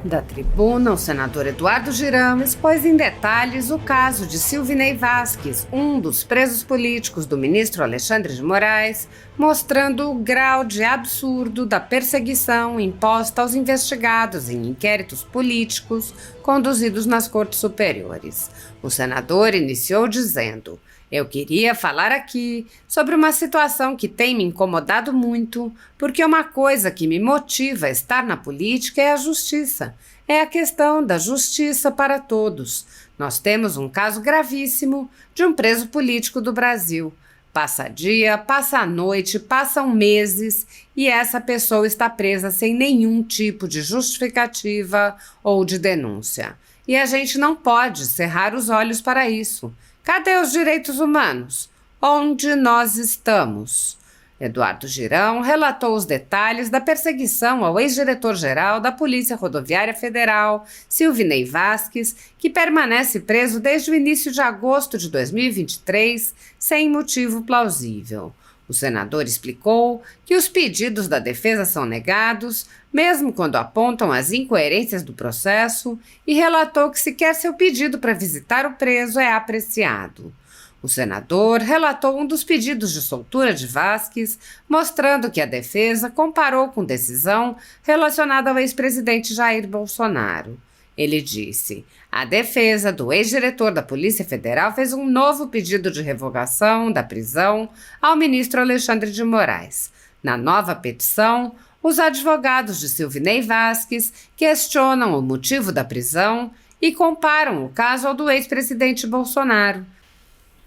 Da tribuna, o senador Eduardo Girão expôs em detalhes o caso de Silvinei Vasquez, um dos presos políticos do ministro Alexandre de Moraes, mostrando o grau de absurdo da perseguição imposta aos investigados em inquéritos políticos conduzidos nas cortes superiores. O senador iniciou dizendo: "Eu queria falar aqui sobre uma situação que tem me incomodado muito, porque uma coisa que me motiva a estar na política é a justiça. É a questão da justiça para todos. Nós temos um caso gravíssimo de um preso político do Brasil. Passa dia, passa noite, passam meses e essa pessoa está presa sem nenhum tipo de justificativa ou de denúncia. E a gente não pode cerrar os olhos para isso. Cadê os direitos humanos? Onde nós estamos?" Eduardo Girão relatou os detalhes da perseguição ao ex-diretor-geral da Polícia Rodoviária Federal, Silvinei Vasquez, que permanece preso desde o início de agosto de 2023, sem motivo plausível. O senador explicou que os pedidos da defesa são negados, mesmo quando apontam as incoerências do processo, e relatou que sequer seu pedido para visitar o preso é apreciado. O senador relatou um dos pedidos de soltura de Vasquez, mostrando que a defesa comparou com decisão relacionada ao ex-presidente Jair Bolsonaro. Ele disse: "A defesa do ex-diretor da Polícia Federal fez um novo pedido de revogação da prisão ao ministro Alexandre de Moraes. Na nova petição, os advogados de Silvinei Vasquez questionam o motivo da prisão e comparam o caso ao do ex-presidente Bolsonaro.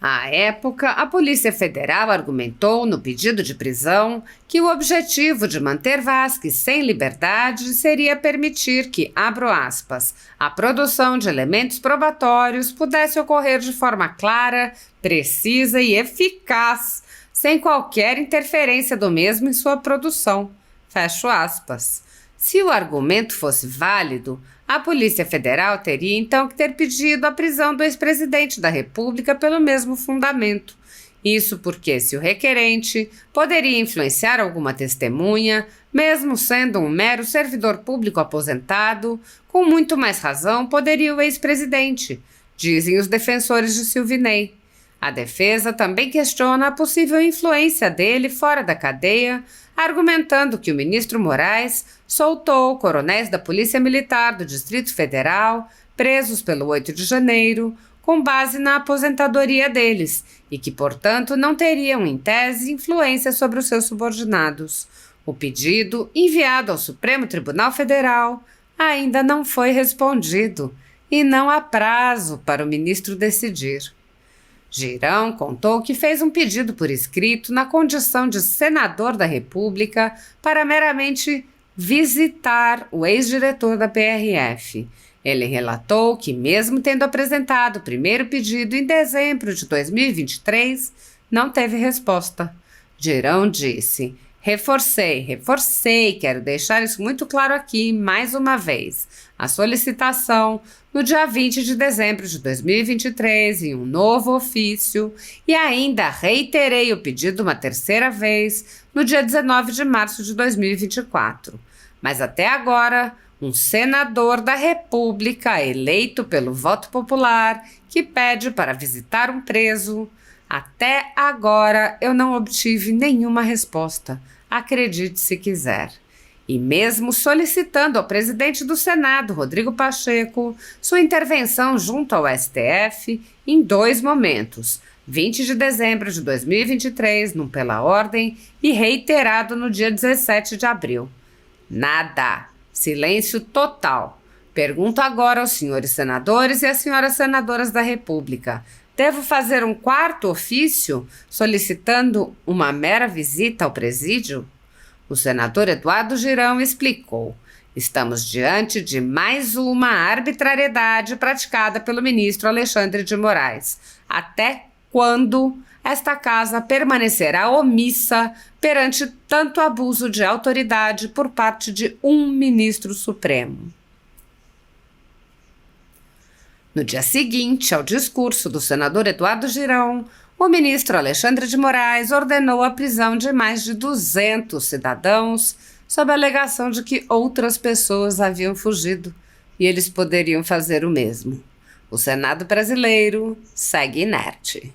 À época, a Polícia Federal argumentou no pedido de prisão que o objetivo de manter Vasquez sem liberdade seria permitir que, abro aspas, a produção de elementos probatórios pudesse ocorrer de forma clara, precisa e eficaz, sem qualquer interferência do mesmo em sua produção. Fecho aspas. Se o argumento fosse válido, a Polícia Federal teria então que ter pedido a prisão do ex-presidente da República pelo mesmo fundamento. Isso porque, se o requerente poderia influenciar alguma testemunha, mesmo sendo um mero servidor público aposentado, com muito mais razão poderia o ex-presidente, dizem os defensores de Silvinei. A defesa também questiona a possível influência dele fora da cadeia, argumentando que o ministro Moraes soltou coronéis da Polícia Militar do Distrito Federal, presos pelo 8 de janeiro, com base na aposentadoria deles, e que, portanto, não teriam, em tese, influência sobre os seus subordinados. O pedido, enviado ao Supremo Tribunal Federal, ainda não foi respondido, e não há prazo para o ministro decidir. Girão contou que fez um pedido por escrito na condição de senador da República para meramente visitar o ex-diretor da PRF. Ele relatou que, mesmo tendo apresentado o primeiro pedido em dezembro de 2023, não teve resposta. Girão disse: Reforcei, quero deixar isso muito claro aqui mais uma vez. A solicitação, no dia 20 de dezembro de 2023, em um novo ofício, e ainda reiterei o pedido uma terceira vez, no dia 19 de março de 2024. Mas até agora, um senador da República eleito pelo voto popular que pede para visitar um preso, até agora eu não obtive nenhuma resposta, acredite se quiser. E mesmo solicitando ao presidente do Senado, Rodrigo Pacheco, sua intervenção junto ao STF em 2 momentos, 20 de dezembro de 2023, num pela ordem, e reiterado no dia 17 de abril. Nada. Silêncio total. Pergunto agora aos senhores senadores e às senhoras senadoras da República: devo fazer um 4º ofício solicitando uma mera visita ao presídio? O senador Eduardo Girão explicou: estamos diante de mais uma arbitrariedade praticada pelo ministro Alexandre de Moraes. Até quando esta casa permanecerá omissa perante tanto abuso de autoridade por parte de um ministro supremo? No dia seguinte ao discurso do senador Eduardo Girão, o ministro Alexandre de Moraes ordenou a prisão de mais de 200 cidadãos sob a alegação de que outras pessoas haviam fugido. e eles poderiam fazer o mesmo. O Senado brasileiro segue inerte.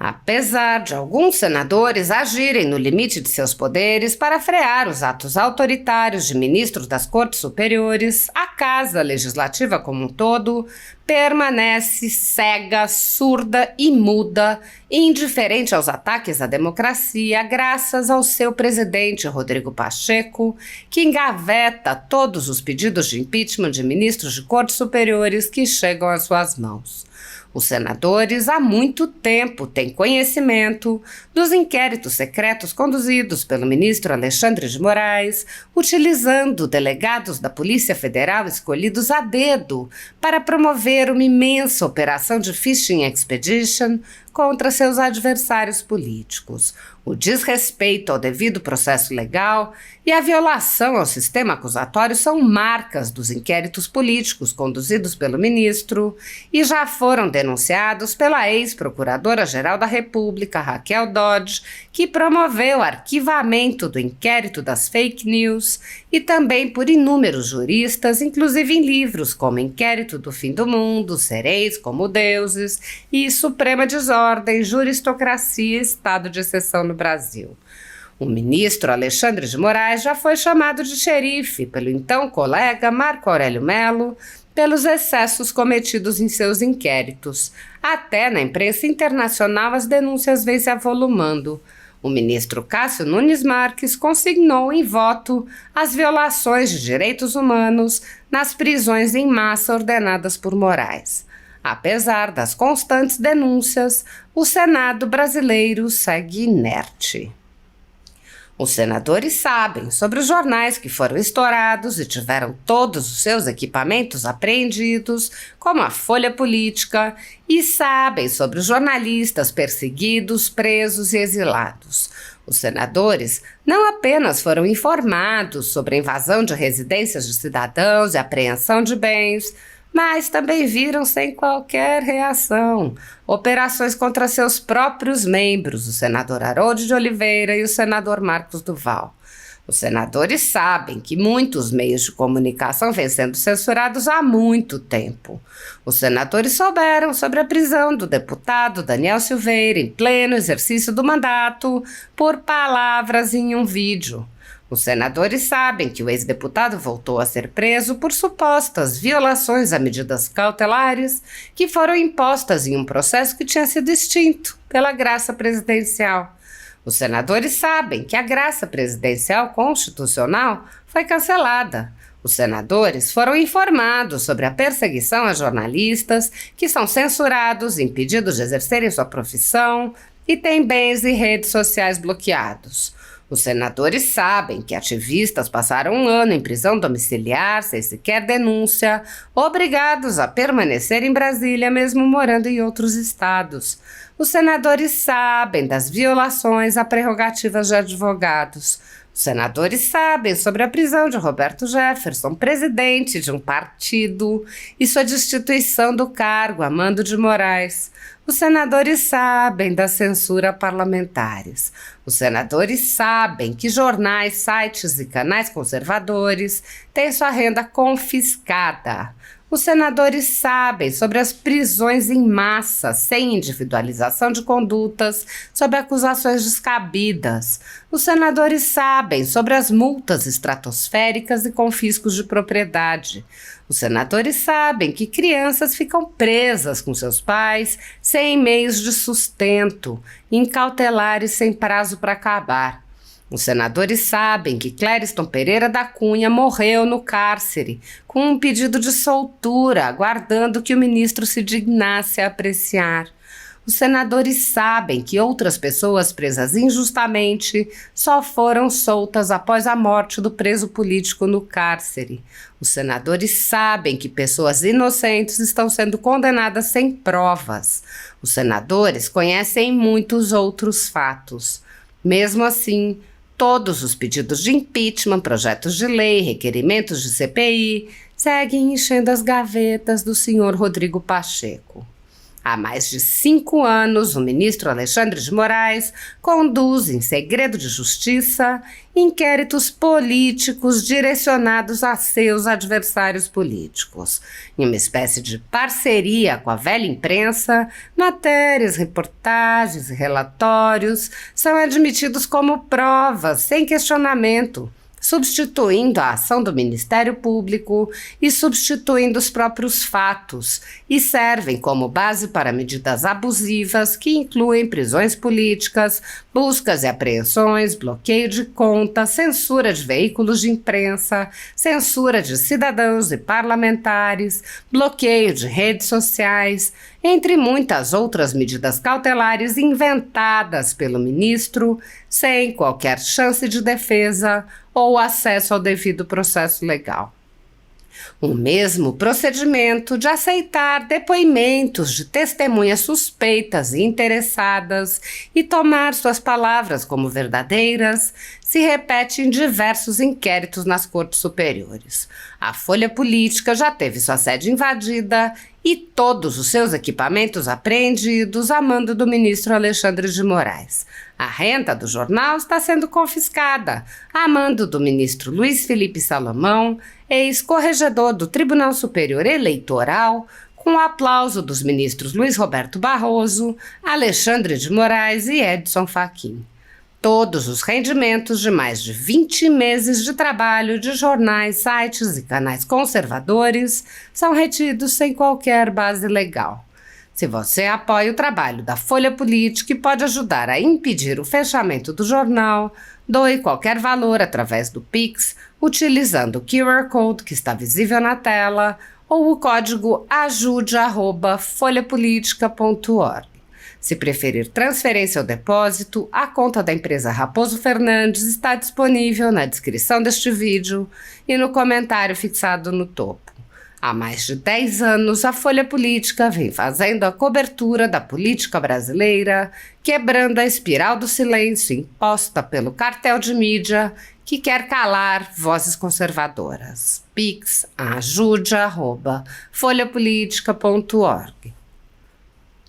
Apesar de alguns senadores agirem no limite de seus poderes para frear os atos autoritários de ministros das Cortes Superiores, a Casa Legislativa como um todo permanece cega, surda e muda, indiferente aos ataques à democracia, graças ao seu presidente Rodrigo Pacheco, que engaveta todos os pedidos de impeachment de ministros de Cortes Superiores que chegam às suas mãos. Os senadores há muito tempo têm conhecimento dos inquéritos secretos conduzidos pelo ministro Alexandre de Moraes, utilizando delegados da Polícia Federal escolhidos a dedo para promover uma imensa operação de fishing expedition contra seus adversários políticos. O desrespeito ao devido processo legal e a violação ao sistema acusatório são marcas dos inquéritos políticos conduzidos pelo ministro e já foram denunciados pela ex-procuradora-geral da República, Raquel Dodge, que promoveu o arquivamento do inquérito das fake news, e também por inúmeros juristas, inclusive em livros como Inquérito do Fim do Mundo, Sereis como Deuses e Suprema Desordem, Juristocracia e Estado de Exceção no Brasil. O ministro Alexandre de Moraes já foi chamado de xerife pelo então colega Marco Aurélio Mello pelos excessos cometidos em seus inquéritos. Até na imprensa internacional as denúncias vêm se avolumando. O ministro Cássio Nunes Marques consignou em voto as violações de direitos humanos nas prisões em massa ordenadas por Moraes. Apesar das constantes denúncias, o Senado brasileiro segue inerte. Os senadores sabem sobre os jornais que foram estourados e tiveram todos os seus equipamentos apreendidos, como a Folha Política, e sabem sobre os jornalistas perseguidos, presos e exilados. Os senadores não apenas foram informados sobre a invasão de residências de cidadãos e apreensão de bens, mas também viram sem qualquer reação operações contra seus próprios membros, o senador Harold de Oliveira e o senador Marcos Duval. Os senadores sabem que muitos meios de comunicação vêm sendo censurados há muito tempo. Os senadores souberam sobre a prisão do deputado Daniel Silveira em pleno exercício do mandato por palavras em um vídeo. Os senadores sabem que o ex-deputado voltou a ser preso por supostas violações a medidas cautelares que foram impostas em um processo que tinha sido extinto pela graça presidencial. Os senadores sabem que a graça presidencial constitucional foi cancelada. Os senadores foram informados sobre a perseguição a jornalistas que são censurados, impedidos de exercerem sua profissão e têm bens e redes sociais bloqueados. Os senadores sabem que ativistas passaram um ano em prisão domiciliar, sem sequer denúncia, obrigados a permanecer em Brasília, mesmo morando em outros estados. Os senadores sabem das violações a prerrogativas de advogados. Os senadores sabem sobre a prisão de Roberto Jefferson, presidente de um partido, e sua destituição do cargo a mando de Moraes. Os senadores sabem da censura a parlamentares. Os senadores sabem que jornais, sites e canais conservadores têm sua renda confiscada. Os senadores sabem sobre as prisões em massa, sem individualização de condutas, sobre acusações descabidas. Os senadores sabem sobre as multas estratosféricas e confiscos de propriedade. Os senadores sabem que crianças ficam presas com seus pais, sem meios de sustento, incautelares sem prazo para acabar. Os senadores sabem que Clériston Pereira da Cunha morreu no cárcere, com um pedido de soltura, aguardando que o ministro se dignasse a apreciar. Os senadores sabem que outras pessoas presas injustamente só foram soltas após a morte do preso político no cárcere. Os senadores sabem que pessoas inocentes estão sendo condenadas sem provas. Os senadores conhecem muitos outros fatos. Mesmo assim, todos os pedidos de impeachment, projetos de lei, requerimentos de CPI seguem enchendo as gavetas do senhor Rodrigo Pacheco. Há mais de 5 anos, o ministro Alexandre de Moraes conduz, em segredo de justiça, inquéritos políticos direcionados a seus adversários políticos. Em uma espécie de parceria com a velha imprensa, matérias, reportagens e relatórios são admitidos como provas, sem questionamento, substituindo a ação do Ministério Público e substituindo os próprios fatos, e servem como base para medidas abusivas que incluem prisões políticas, buscas e apreensões, bloqueio de contas, censura de veículos de imprensa, censura de cidadãos e parlamentares, bloqueio de redes sociais, entre muitas outras medidas cautelares inventadas pelo ministro, sem qualquer chance de defesa ou acesso ao devido processo legal. O mesmo procedimento de aceitar depoimentos de testemunhas suspeitas e interessadas e tomar suas palavras como verdadeiras se repete em diversos inquéritos nas cortes superiores. A Folha Política já teve sua sede invadida e todos os seus equipamentos apreendidos a mando do ministro Alexandre de Moraes. A renda do jornal está sendo confiscada a mando do ministro Luiz Felipe Salomão, ex-corregedor do Tribunal Superior Eleitoral, com o aplauso dos ministros Luiz Roberto Barroso, Alexandre de Moraes e Edson Fachin. Todos os rendimentos de mais de 20 meses de trabalho de jornais, sites e canais conservadores são retidos sem qualquer base legal. Se você apoia o trabalho da Folha Política e pode ajudar a impedir o fechamento do jornal, doe qualquer valor através do Pix, utilizando o QR Code que está visível na tela ou o código ajude@folhapolitica.org. Se preferir transferência ou depósito, a conta da empresa Raposo Fernandes está disponível na descrição deste vídeo e no comentário fixado no topo. Há mais de 10 anos, a Folha Política vem fazendo a cobertura da política brasileira, quebrando a espiral do silêncio imposta pelo cartel de mídia que quer calar vozes conservadoras. Pix, ajude@folhapolitica.org.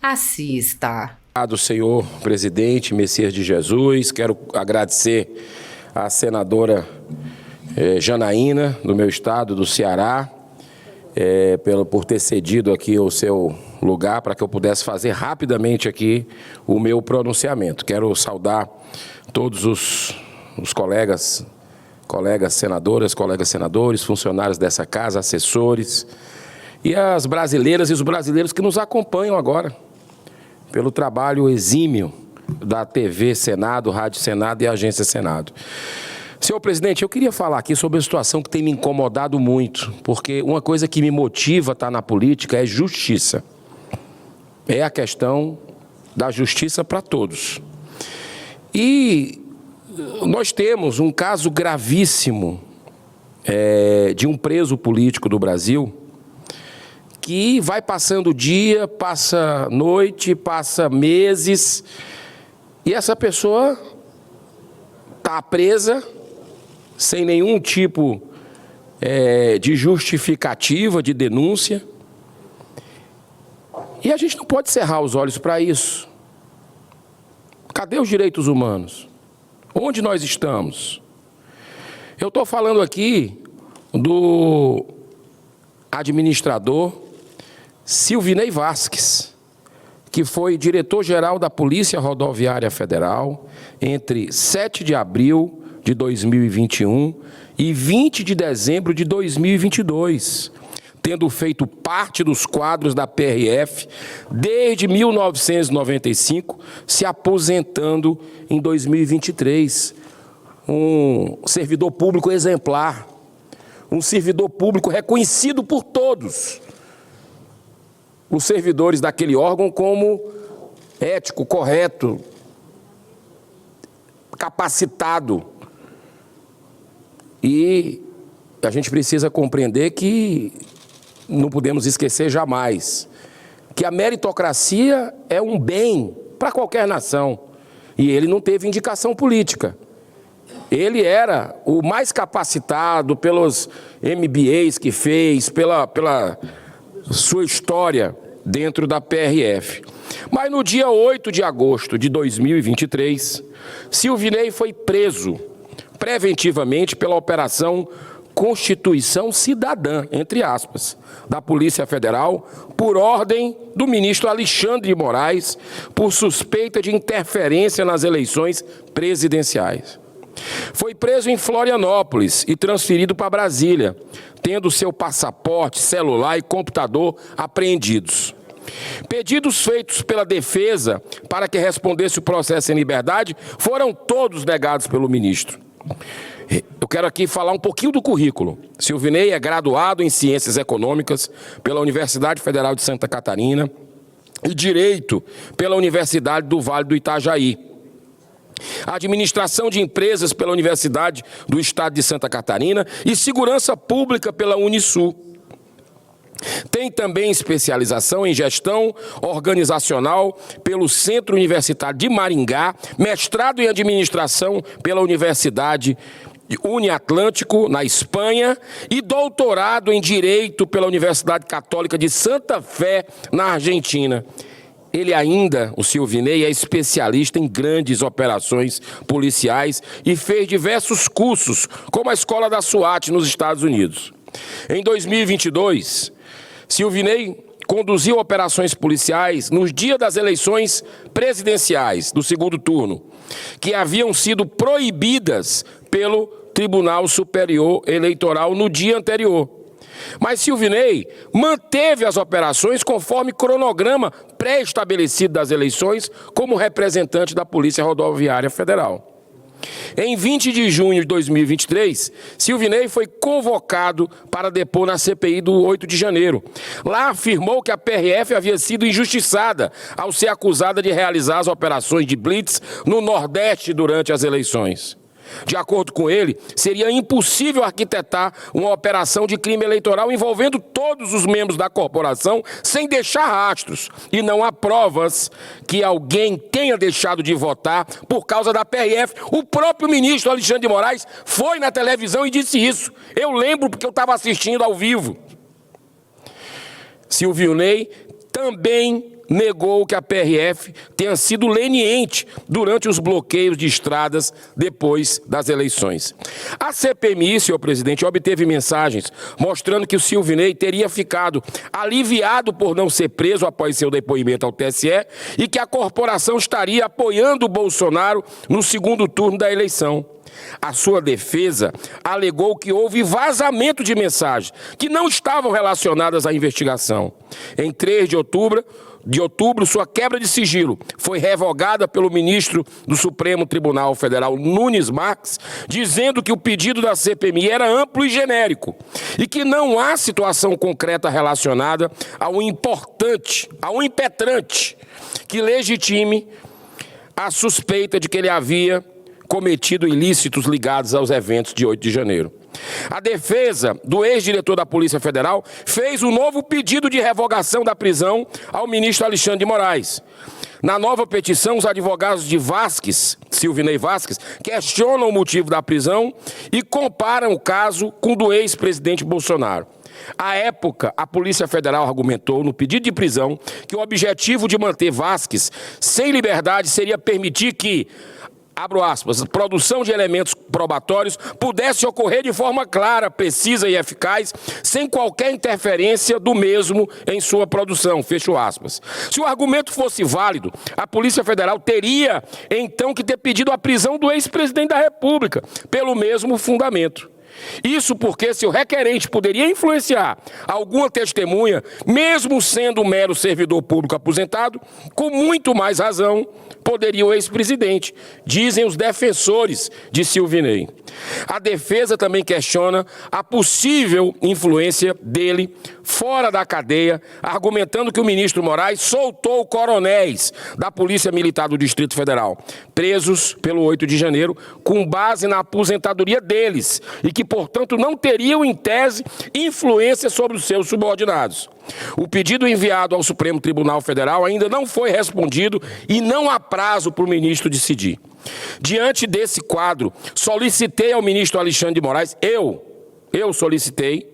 Assista. Obrigado, senhor presidente, Messias de Jesus. Quero agradecer à senadora Janaína, do meu estado, do Ceará, por ter cedido aqui o seu lugar para que eu pudesse fazer rapidamente aqui o meu pronunciamento. Quero saudar todos os colegas senadoras, colegas senadores, funcionários dessa casa, assessores, e as brasileiras e os brasileiros que nos acompanham agora, pelo trabalho exímio da TV Senado, Rádio Senado e Agência Senado. Senhor presidente, eu queria falar aqui sobre a situação que tem me incomodado muito, porque uma coisa que me motiva a estar na política é justiça. É a questão da justiça para todos. E nós temos um caso gravíssimo de um preso político do Brasil que vai passando dia, passa noite, passa meses, e essa pessoa está presa sem nenhum tipo de justificativa, de denúncia. E a gente não pode cerrar os olhos para isso. Cadê os direitos humanos? Onde nós estamos? Eu estou falando aqui do administrador Silvinei Vasquez, que foi diretor-geral da Polícia Rodoviária Federal entre 7 de abril de 2021 e 20 de dezembro de 2022, tendo feito parte dos quadros da PRF desde 1995, se aposentando em 2023. Um servidor público exemplar, um servidor público reconhecido por todos os servidores daquele órgão como ético, correto, capacitado. E a gente precisa compreender que não podemos esquecer jamais que a meritocracia é um bem para qualquer nação. E ele não teve indicação política. Ele era o mais capacitado pelos MBAs que fez, pela sua história dentro da PRF. Mas no dia 8 de agosto de 2023, Silvinei foi preso preventivamente pela Operação Constituição Cidadã, entre aspas, da Polícia Federal, por ordem do ministro Alexandre de Moraes, por suspeita de interferência nas eleições presidenciais. Foi preso em Florianópolis e transferido para Brasília, tendo seu passaporte, celular e computador apreendidos. Pedidos feitos pela defesa para que respondesse o processo em liberdade foram todos negados pelo ministro. Eu quero aqui falar um pouquinho do currículo. Silvinei é graduado em Ciências Econômicas pela Universidade Federal de Santa Catarina e Direito pela Universidade do Vale do Itajaí. Administração de Empresas pela Universidade do Estado de Santa Catarina e Segurança Pública pela Unisul. Tem também especialização em Gestão Organizacional pelo Centro Universitário de Maringá, mestrado em Administração pela Universidade Uniatlântico, na Espanha, e doutorado em Direito pela Universidade Católica de Santa Fé, na Argentina. Ele ainda, o Silvinei, é especialista em grandes operações policiais e fez diversos cursos, como a Escola da SWAT nos Estados Unidos. Em 2022, Silvinei conduziu operações policiais nos dias das eleições presidenciais do segundo turno, que haviam sido proibidas pelo Tribunal Superior Eleitoral no dia anterior. Mas Silvinei manteve as operações conforme cronograma pré-estabelecido das eleições como representante da Polícia Rodoviária Federal. Em 20 de junho de 2023, Silvinei foi convocado para depor na CPI do 8 de janeiro. Lá afirmou que a PRF havia sido injustiçada ao ser acusada de realizar as operações de blitz no Nordeste durante as eleições. De acordo com ele, seria impossível arquitetar uma operação de crime eleitoral envolvendo todos os membros da corporação sem deixar rastros. E não há provas que alguém tenha deixado de votar por causa da PRF. O próprio ministro Alexandre de Moraes foi na televisão e disse isso. Eu lembro porque eu estava assistindo ao vivo. Silvinei também negou que a PRF tenha sido leniente durante os bloqueios de estradas depois das eleições. A CPMI, senhor presidente, obteve mensagens mostrando que o Silvinei teria ficado aliviado por não ser preso após seu depoimento ao TSE e que a corporação estaria apoiando o Bolsonaro no segundo turno da eleição. A sua defesa alegou que houve vazamento de mensagens que não estavam relacionadas à investigação. Em 3 de outubro, sua quebra de sigilo foi revogada pelo ministro do Supremo Tribunal Federal, Nunes Marques, dizendo que o pedido da CPMI era amplo e genérico e que não há situação concreta relacionada ao impetrante que legitime a suspeita de que ele havia cometido ilícitos ligados aos eventos de 8 de janeiro. A defesa do ex-diretor da Polícia Federal fez um novo pedido de revogação da prisão ao ministro Alexandre de Moraes. Na nova petição, os advogados de Silvinei Vasquez, questionam o motivo da prisão e comparam o caso com o do ex-presidente Bolsonaro. À época, a Polícia Federal argumentou no pedido de prisão que o objetivo de manter Vasquez sem liberdade seria permitir que, abro aspas, produção de elementos probatórios pudesse ocorrer de forma clara, precisa e eficaz, sem qualquer interferência do mesmo em sua produção, fecho aspas. Se o argumento fosse válido, a Polícia Federal teria, então, que ter pedido a prisão do ex-presidente da República, pelo mesmo fundamento. Isso porque se o requerente poderia influenciar alguma testemunha, mesmo sendo um mero servidor público aposentado, com muito mais razão poderia o ex-presidente, dizem os defensores de Silvinei. A defesa também questiona a possível influência dele fora da cadeia, argumentando que o ministro Moraes soltou coronéis da Polícia Militar do Distrito Federal, presos pelo 8 de janeiro, com base na aposentadoria deles, e que, portanto, não teriam, em tese, influência sobre os seus subordinados. O pedido enviado ao Supremo Tribunal Federal ainda não foi respondido e não há prazo para o ministro decidir. Diante desse quadro, solicitei ao ministro Alexandre de Moraes, eu solicitei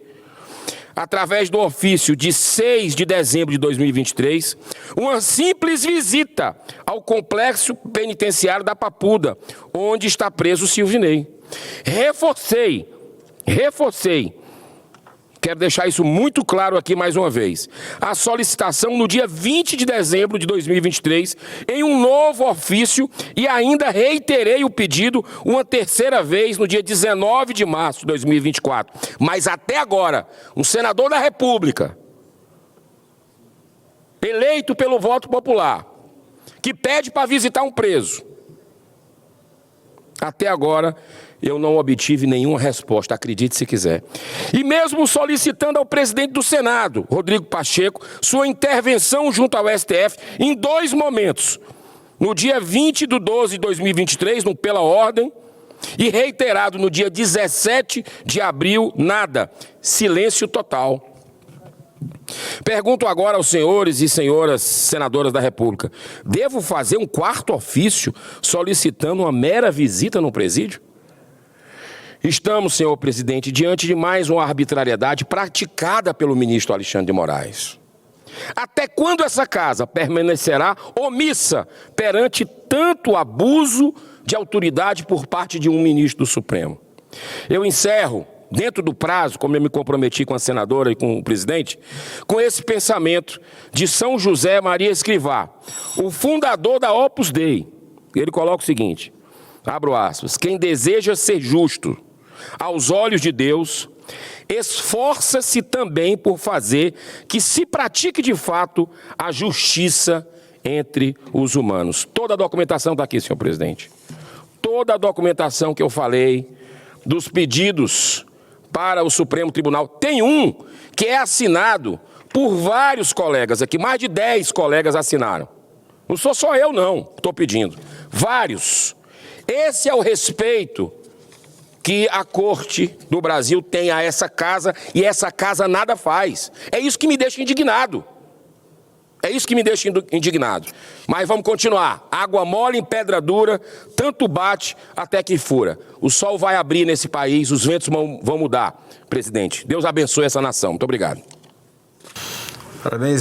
através do ofício de 6 de dezembro de 2023, uma simples visita ao complexo penitenciário da Papuda, onde está preso o Silvinei. Reforcei, quero deixar isso muito claro aqui mais uma vez, a solicitação no dia 20 de dezembro de 2023, em um novo ofício, e ainda reiterei o pedido uma terceira vez no dia 19 de março de 2024. Mas até agora, um senador da República, eleito pelo voto popular, que pede para visitar um preso, até agora eu não obtive nenhuma resposta, acredite se quiser. E mesmo solicitando ao presidente do Senado, Rodrigo Pacheco, sua intervenção junto ao STF em 2 momentos. No dia 20 de 12 de 2023, no Pela Ordem, e reiterado no dia 17 de abril, nada. Silêncio total. Pergunto agora aos senhores e senhoras senadoras da República, devo fazer um 4º ofício solicitando uma mera visita no presídio? Estamos, senhor presidente, diante de mais uma arbitrariedade praticada pelo ministro Alexandre de Moraes. Até quando essa casa permanecerá omissa perante tanto abuso de autoridade por parte de um ministro do Supremo? Eu encerro, dentro do prazo, como eu me comprometi com a senadora e com o presidente, com esse pensamento de São José Maria Escrivá, o fundador da Opus Dei. Ele coloca o seguinte, abro aspas, quem deseja ser justo aos olhos de Deus, esforça-se também por fazer que se pratique de fato a justiça entre os humanos. Toda a documentação está aqui, senhor presidente. Toda a documentação que eu falei, dos pedidos para o Supremo Tribunal, tem um que é assinado por vários colegas aqui, mais de 10 colegas assinaram. Não sou só eu não, estou pedindo. Vários. Esse é o respeito que a Corte do Brasil tem a essa casa, e essa casa nada faz. É isso que me deixa indignado. É isso que me deixa indignado. Mas vamos continuar. Água mole em pedra dura, tanto bate até que fura. O sol vai abrir nesse país, os ventos vão mudar, presidente. Deus abençoe essa nação. Muito obrigado. Parabéns.